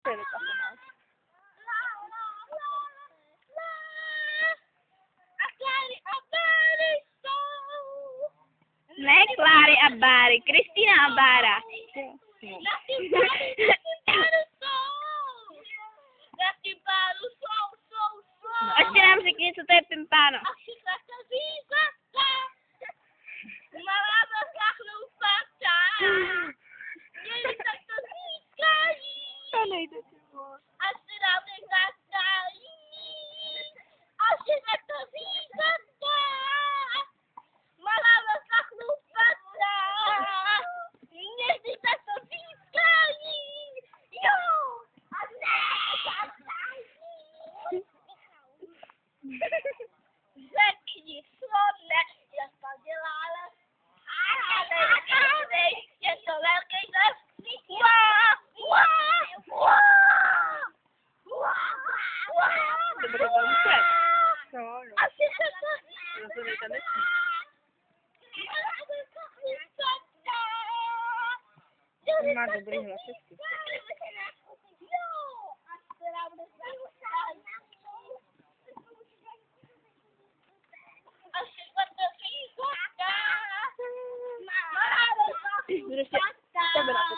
To je docela pomalé. Ne Kláry a Báry, Kristýna a Bára. Ještě nám řekni, co to je pimpáno. To nejde, ty vole. Řekni, slovne, já to dělala. Je to velký drsný. Dobrý koncert. No. Asi se to... Rozumí to nesmí. Má dobrý hlasivky. Prostě tebe na to.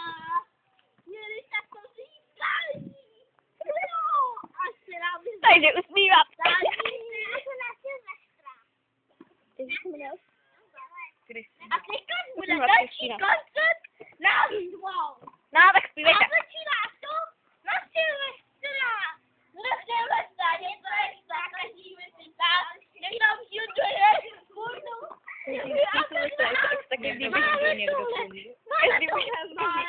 Takže usmívat. A teďka bude další koncert na výzvou. No, tak zpívejte. A začíná to na Silvestra. Na Silvestra, něco je tak, každý si tak, někdo vžuduje, budu. Taky kdyby byl někdo půjde.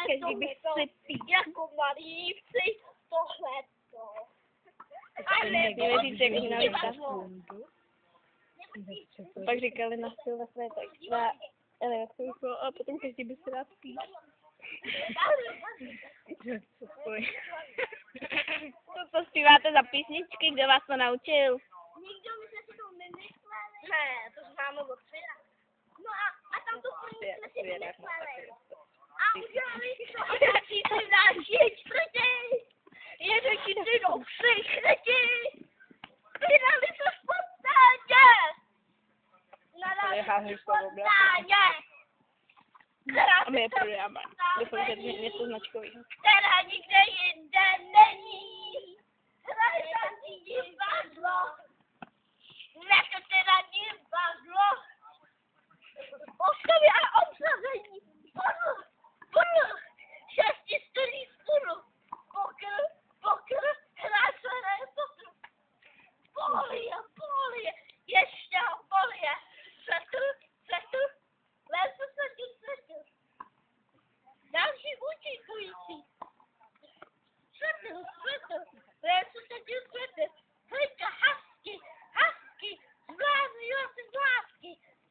Každý bych si pít. Jako malívci, tohleto. Nevěříte, jak nám dá. Pak říkali na Silvestra, tak na elektroniku a potom každý by se rád pít. Co zpíváte za písničky, kdo vás to naučil? Nikdo my jsme si to nemysleli. Ne, to známe od včera. No a tam to první jsme si vymysleli. A udělali to a taky si další čtvrtý. Jeden ti do třetí. Vydali to spontánně. Nadali to spontánně. A my je prodáme. Doufám, že něco značkového. Která nikde jinde není. Hraje tam divadlo. Ne, to teda divadlo. Postavy a obsazení. Pudl. 6 stojí stůl. Pokr. Hráčové pokr. Polie. Ještě polie. Setl. Lesu. Další účinkující. Světl. Lesu světl. Hejka hasky.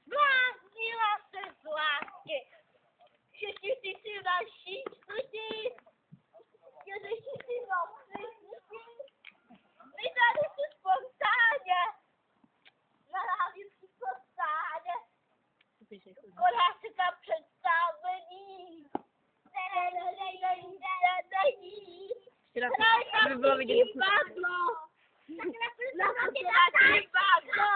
Zbláznila se z lásky. Všichni si naší studí. Všichni si vydali se spontánně. Nahrávím si spontánně. Koná se tam představení. Není. Aby bylo vidět. Divadlo. Na divadlo.